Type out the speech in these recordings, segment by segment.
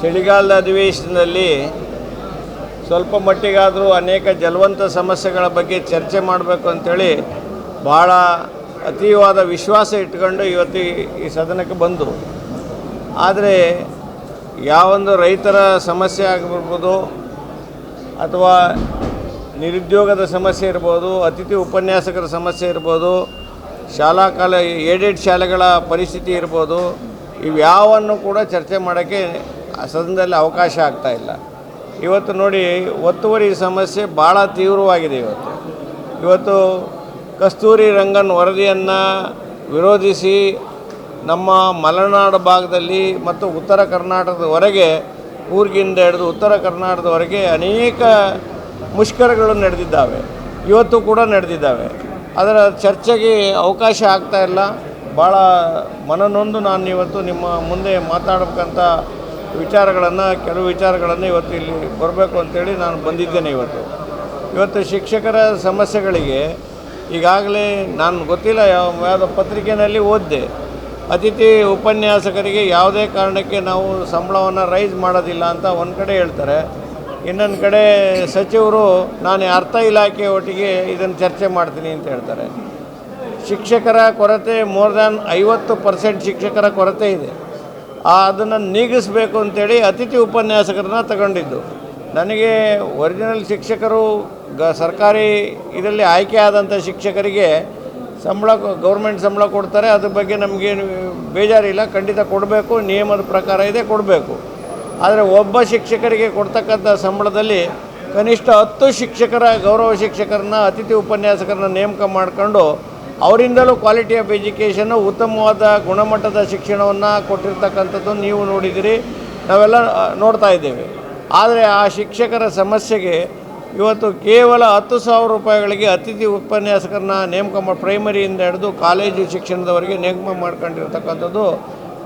ಚಳಿಗಾಲದ ಅಧಿವೇಶನದಲ್ಲಿ ಸ್ವಲ್ಪ ಮಟ್ಟಿಗಾದರೂ ಅನೇಕ ಜಲವಂತ ಸಮಸ್ಯೆಗಳ ಬಗ್ಗೆ ಚರ್ಚೆ ಮಾಡಬೇಕು ಅಂಥೇಳಿ ಭಾಳ ಅತೀವಾದ ವಿಶ್ವಾಸ ಇಟ್ಕೊಂಡು ಇವತ್ತು ಈ ಸದನಕ್ಕೆ ಬಂದು, ಆದರೆ ಯಾವೊಂದು ರೈತರ ಸಮಸ್ಯೆ ಆಗಿರ್ಬೋದು ಅಥವಾ ನಿರುದ್ಯೋಗದ ಸಮಸ್ಯೆ ಇರ್ಬೋದು, ಅತಿಥಿ ಉಪನ್ಯಾಸಕರ ಸಮಸ್ಯೆ ಇರ್ಬೋದು, ಏಡೆಡ್ ಶಾಲೆಗಳ ಪರಿಸ್ಥಿತಿ ಇರ್ಬೋದು, ಇವ್ಯಾವನ್ನು ಕೂಡ ಚರ್ಚೆ ಮಾಡೋಕ್ಕೆ ಸದನದಲ್ಲಿ ಅವಕಾಶ ಆಗ್ತಾಯಿಲ್ಲ. ಇವತ್ತು ನೋಡಿ, ಒತ್ತುವರಿ ಸಮಸ್ಯೆ ಭಾಳ ತೀವ್ರವಾಗಿದೆ. ಇವತ್ತು ಕಸ್ತೂರಿ ರಂಗನ್ ವರದಿಯನ್ನು ವಿರೋಧಿಸಿ ನಮ್ಮ ಮಲೆನಾಡು ಭಾಗದಲ್ಲಿ ಮತ್ತು ಉತ್ತರ ಕರ್ನಾಟಕದವರೆಗೆ, ಕೂರ್ಗಿಂದ ಹಿಡಿದು ಉತ್ತರ ಕರ್ನಾಟಕದವರೆಗೆ ಅನೇಕ ಮುಷ್ಕರಗಳು ನಡೆದಿದ್ದಾವೆ, ಇವತ್ತು ಕೂಡ ನಡೆದಿದ್ದಾವೆ. ಅದರ ಚರ್ಚೆಗೆ ಅವಕಾಶ ಆಗ್ತಾಯಿಲ್ಲ. ಭಾಳ ಮನನೊಂದು ನಾನು ಇವತ್ತು ನಿಮ್ಮ ಮುಂದೆ ಮಾತಾಡಬೇಕಂತ ಕೆಲವು ವಿಚಾರಗಳನ್ನು ಇವತ್ತು ಇಲ್ಲಿ ಬರಬೇಕು ಅಂತೇಳಿ ನಾನು ಬಂದಿದ್ದೇನೆ. ಇವತ್ತು ಶಿಕ್ಷಕರ ಸಮಸ್ಯೆಗಳಿಗೆ ಈಗಾಗಲೇ ನಾನು ಗೊತ್ತಿಲ್ಲ ಯಾವುದೋ ಪತ್ರಿಕೆಯಲ್ಲಿ ಓದಿದೆ, ಅತಿಥಿ ಉಪನ್ಯಾಸಕರಿಗೆ ಯಾವುದೇ ಕಾರಣಕ್ಕೆ ನಾವು ಸಂಬಳವನ್ನು ರೈಸ್ ಮಾಡೋದಿಲ್ಲ ಅಂತ ಒಂದು ಕಡೆ ಹೇಳ್ತಾರೆ. ಇನ್ನೊಂದು ಕಡೆ ಸಚಿವರು ನಾನು ಅರ್ಥ ಇಲಾಖೆ ಒಟ್ಟಿಗೆ ಇದನ್ನು ಚರ್ಚೆ ಮಾಡ್ತೀನಿ ಅಂತ ಹೇಳ್ತಾರೆ. ಶಿಕ್ಷಕರ ಕೊರತೆ ಮೋರ್ ದ್ಯಾನ್ 50% ಶಿಕ್ಷಕರ ಕೊರತೆ ಇದೆ. ಅದನ್ನು ನೀಗಿಸಬೇಕು ಅಂತೇಳಿ ಅತಿಥಿ ಉಪನ್ಯಾಸಕರನ್ನ ತಗೊಂಡಿದ್ದು. ನನಗೆ ಒರಿಜಿನಲ್ ಶಿಕ್ಷಕರು ಸರ್ಕಾರಿ ಇದರಲ್ಲಿ ಆಯ್ಕೆ ಆದಂಥ ಶಿಕ್ಷಕರಿಗೆ ಗೌರ್ಮೆಂಟ್ ಸಂಬಳ ಕೊಡ್ತಾರೆ, ಅದ್ರ ಬಗ್ಗೆ ನಮಗೇನು ಬೇಜಾರಿಲ್ಲ, ಖಂಡಿತ ಕೊಡಬೇಕು, ನಿಯಮದ ಪ್ರಕಾರ ಇದೆ, ಕೊಡಬೇಕು. ಆದರೆ ಒಬ್ಬ ಶಿಕ್ಷಕರಿಗೆ ಕೊಡ್ತಕ್ಕಂಥ ಸಂಬಳದಲ್ಲಿ ಕನಿಷ್ಠ 10 ಶಿಕ್ಷಕರ ಗೌರವ ಶಿಕ್ಷಕರನ್ನ ಅತಿಥಿ ಉಪನ್ಯಾಸಕರನ್ನ ನೇಮಕ ಮಾಡಿಕೊಂಡು ಅವರಿಂದಲೂ ಕ್ವಾಲಿಟಿ ಆಫ್ ಎಜುಕೇಷನ್ನು, ಉತ್ತಮವಾದ ಗುಣಮಟ್ಟದ ಶಿಕ್ಷಣವನ್ನು ಕೊಟ್ಟಿರ್ತಕ್ಕಂಥದ್ದು ನೀವು ನೋಡಿದ್ದೀರಿ, ನಾವೆಲ್ಲ ನೋಡ್ತಾ ಇದ್ದೇವೆ. ಆದರೆ ಆ ಶಿಕ್ಷಕರ ಸಮಸ್ಯೆಗೆ ಇವತ್ತು ಕೇವಲ 10,000 ರೂಪಾಯಿಗಳಿಗೆ ಅತಿಥಿ ಉಪನ್ಯಾಸಕರನ್ನ ನೇಮಕ ಪ್ರೈಮರಿಯಿಂದ ಹಿಡಿದು ಕಾಲೇಜು ಶಿಕ್ಷಣದವರೆಗೆ ನೇಮಕ ಮಾಡ್ಕೊಂಡಿರ್ತಕ್ಕಂಥದ್ದು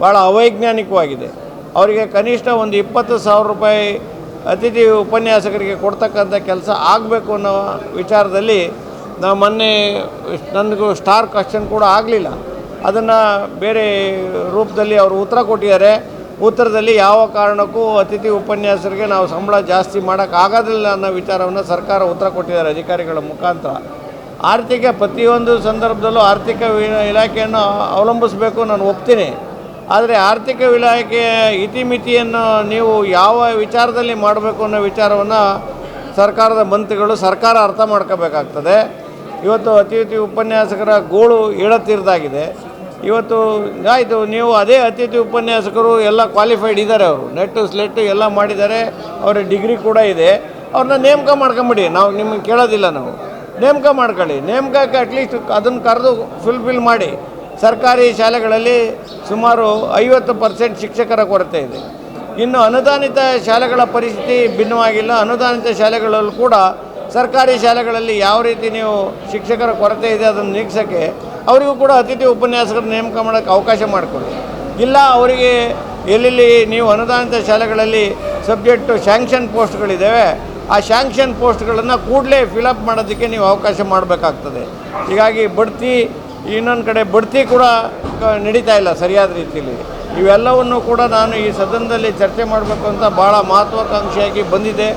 ಭಾಳ ಅವೈಜ್ಞಾನಿಕವಾಗಿದೆ. ಅವರಿಗೆ ಕನಿಷ್ಠ ಒಂದು 20,000 ರೂಪಾಯಿ ಅತಿಥಿ ಉಪನ್ಯಾಸಕರಿಗೆ ಕೊಡ್ತಕ್ಕಂಥ ಕೆಲಸ ಆಗಬೇಕು ಅನ್ನೋ ವಿಚಾರದಲ್ಲಿ ನಾವು ಮೊನ್ನೆ ನನಗೂ ಸ್ಟಾರ್ ಕ್ವಶನ್ ಕೂಡ ಆಗಲಿಲ್ಲ, ಅದನ್ನು ಬೇರೆ ರೂಪದಲ್ಲಿ ಅವರು ಉತ್ತರ ಕೊಟ್ಟಿದ್ದಾರೆ. ಉತ್ತರದಲ್ಲಿ ಯಾವ ಕಾರಣಕ್ಕೂ ಅತಿಥಿ ಉಪನ್ಯಾಸಕರಿಗೆ ನಾವು ಸಂಬಳ ಜಾಸ್ತಿ ಮಾಡೋಕ್ಕಾಗೋದಿಲ್ಲ ಅನ್ನೋ ವಿಚಾರವನ್ನು ಸರ್ಕಾರ ಉತ್ತರ ಕೊಟ್ಟಿದ್ದಾರೆ ಅಧಿಕಾರಿಗಳ ಮುಖಾಂತರ. ಪ್ರತಿಯೊಂದು ಸಂದರ್ಭದಲ್ಲೂ ಆರ್ಥಿಕ ಇಲಾಖೆಯನ್ನು ಅವಲಂಬಿಸಬೇಕು, ನಾನು ಒಪ್ತೀನಿ. ಆದರೆ ಆರ್ಥಿಕ ಇಲಾಖೆಯ ಇತಿಮಿತಿಯನ್ನು ನೀವು ಯಾವ ವಿಚಾರದಲ್ಲಿ ಮಾಡಬೇಕು ಅನ್ನೋ ವಿಚಾರವನ್ನು ಸರ್ಕಾರದ ಮಂತ್ರಿಗಳು ಅರ್ಥ ಮಾಡ್ಕೋಬೇಕಾಗ್ತದೆ. ಇವತ್ತು ಅತಿಥಿ ಉಪನ್ಯಾಸಕರ ಗೋಳು ಹೇಳತ್ತಿರ್ದಾಗಿದೆ. ಇವತ್ತು ಆಯಿತು, ನೀವು ಅದೇ ಅತಿಥಿ ಉಪನ್ಯಾಸಕರು ಎಲ್ಲ ಕ್ವಾಲಿಫೈಡ್ ಇದ್ದಾರೆ, ಅವರು ನೆಟ್ಟು ಸ್ಲೆಟ್ಟು ಎಲ್ಲ ಮಾಡಿದ್ದಾರೆ, ಅವರ ಡಿಗ್ರಿ ಕೂಡ ಇದೆ, ಅವ್ರನ್ನ ನೇಮಕ ಮಾಡ್ಕೊಂಬಿಡಿ, ನಾವು ನಿಮಗೆ ಕೇಳೋದಿಲ್ಲ, ನಾವು ನೇಮಕ ಮಾಡ್ಕೊಳ್ಳಿ. ನೇಮಕಕ್ಕೆ ಅಟ್ಲೀಸ್ಟ್ ಅದನ್ನು ಕರೆದು ಫುಲ್ಫಿಲ್ ಮಾಡಿ. ಸರ್ಕಾರಿ ಶಾಲೆಗಳಲ್ಲಿ ಸುಮಾರು 50% ಶಿಕ್ಷಕರ ಕೊರತೆ ಇದೆ. ಇನ್ನು ಅನುದಾನಿತ ಶಾಲೆಗಳ ಪರಿಸ್ಥಿತಿ ಭಿನ್ನವಾಗಿಲ್ಲ. ಅನುದಾನಿತ ಶಾಲೆಗಳಲ್ಲೂ ಕೂಡ ಸರ್ಕಾರಿ ಶಾಲೆಗಳಲ್ಲಿ ಯಾವ ರೀತಿ ನೀವು ಶಿಕ್ಷಕರ ಕೊರತೆ ಇದೆ ಅದನ್ನು ನೀಗಿಸೋಕ್ಕೆ ಅವರಿಗೂ ಕೂಡ ಅತಿಥಿ ಉಪನ್ಯಾಸಕರ ನೇಮಕ ಮಾಡೋಕ್ಕೆ ಅವಕಾಶ ಮಾಡಿಕೊಡಿ. ಇಲ್ಲ, ಅವರಿಗೆ ಎಲ್ಲೆಲ್ಲಿ ನೀವು ಅನುದಾನಿತ ಶಾಲೆಗಳಲ್ಲಿ ಸಬ್ಜೆಕ್ಟು ಶ್ಯಾಂಕ್ಷನ್ ಪೋಸ್ಟ್ಗಳಿದ್ದಾವೆ, ಆ ಶ್ಯಾಂಕ್ಷನ್ ಪೋಸ್ಟ್ಗಳನ್ನು ಕೂಡಲೇ ಫಿಲಪ್ ಮಾಡೋದಕ್ಕೆ ನೀವು ಅವಕಾಶ ಮಾಡಬೇಕಾಗ್ತದೆ. ಹೀಗಾಗಿ ಇನ್ನೊಂದು ಕಡೆ ಬಡ್ತಿ ಕೂಡ ನಡೀತಾ ಇಲ್ಲ ಸರಿಯಾದ ರೀತಿಯಲ್ಲಿ. ಇವೆಲ್ಲವನ್ನು ಕೂಡ ನಾನು ಈ ಸದನದಲ್ಲಿ ಚರ್ಚೆ ಮಾಡಬೇಕು ಅಂತ ಭಾಳ ಮಹತ್ವಾಕಾಂಕ್ಷೆಯಾಗಿ ಬಂದಿದೆ.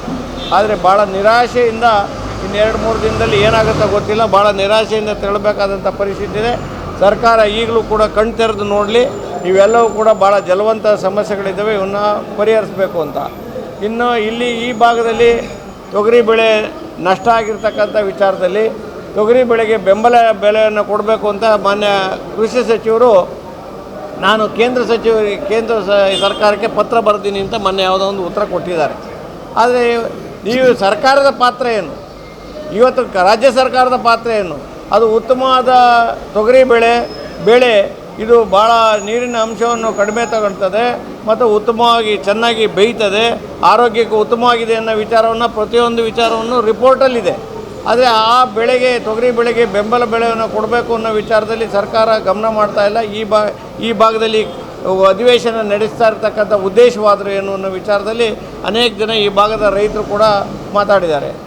ಆದರೆ ಭಾಳ ನಿರಾಶೆಯಿಂದ ಇನ್ನು 2-3 ದಿನದಲ್ಲಿ ಏನಾಗುತ್ತೋ ಗೊತ್ತಿಲ್ಲ, ಭಾಳ ನಿರಾಶೆಯಿಂದ ತೆರಳಬೇಕಾದಂಥ ಪರಿಸ್ಥಿತಿ ಇದೆ. ಸರ್ಕಾರ ಈಗಲೂ ಕೂಡ ಕಣ್ಣು ತೆರೆದು ನೋಡಲಿ. ಇವೆಲ್ಲವೂ ಕೂಡ ಭಾಳ ಜಲವಂತ ಸಮಸ್ಯೆಗಳಿದ್ದಾವೆ, ಇವನ್ನ ಪರಿಹರಿಸಬೇಕು ಅಂತ. ಇನ್ನು ಈ ಭಾಗದಲ್ಲಿ ತೊಗರಿ ಬೆಳೆ ನಷ್ಟ ಆಗಿರ್ತಕ್ಕಂಥ ವಿಚಾರದಲ್ಲಿ ತೊಗರಿ ಬೆಳೆಗೆ ಬೆಂಬಲ ಬೆಲೆಯನ್ನು ಕೊಡಬೇಕು ಅಂತ ಮಾನ್ಯ ಕೃಷಿ ಸಚಿವರು, ನಾನು ಕೇಂದ್ರ ಸರ್ಕಾರಕ್ಕೆ ಪತ್ರ ಬರ್ತೀನಿ ಅಂತ ಮೊನ್ನೆ ಯಾವುದೋ ಒಂದು ಉತ್ತರ ಕೊಟ್ಟಿದ್ದಾರೆ. ಆದರೆ ನೀವು ಸರ್ಕಾರದ ಪಾತ್ರ ಏನು? ಇವತ್ತು ರಾಜ್ಯ ಸರ್ಕಾರದ ಪಾತ್ರ ಏನು? ಅದು ಉತ್ತಮವಾದ ತೊಗರಿ ಬೆಳೆ ಇದು ಭಾಳ ನೀರಿನ ಅಂಶವನ್ನು ಕಡಿಮೆ ತಗೊಳ್ತದೆ ಮತ್ತು ಉತ್ತಮವಾಗಿ ಚೆನ್ನಾಗಿ ಬೇಯ್ತದೆ, ಆರೋಗ್ಯಕ್ಕೆ ಉತ್ತಮವಾಗಿದೆ ಅನ್ನೋ ವಿಚಾರವನ್ನು ಪ್ರತಿಯೊಂದು ವಿಚಾರವನ್ನು ರಿಪೋರ್ಟಲ್ಲಿದೆ. ಆದರೆ ಆ ತೊಗರಿ ಬೆಳೆಗೆ ಬೆಂಬಲ ಬೆಲೆಯನ್ನು ಕೊಡಬೇಕು ಅನ್ನೋ ವಿಚಾರದಲ್ಲಿ ಸರ್ಕಾರ ಗಮನ ಮಾಡ್ತಾ ಇಲ್ಲ. ಈ ಭಾಗದಲ್ಲಿ ಅಧಿವೇಶನ ನಡೆಸ್ತಾ ಇರ್ತಕ್ಕಂಥ ಉದ್ದೇಶವಾದರೂ ಏನು ಅನ್ನೋ ವಿಚಾರದಲ್ಲಿ ಅನೇಕ ಜನ ಈ ಭಾಗದ ರೈತರು ಕೂಡ ಮಾತಾಡಿದ್ದಾರೆ.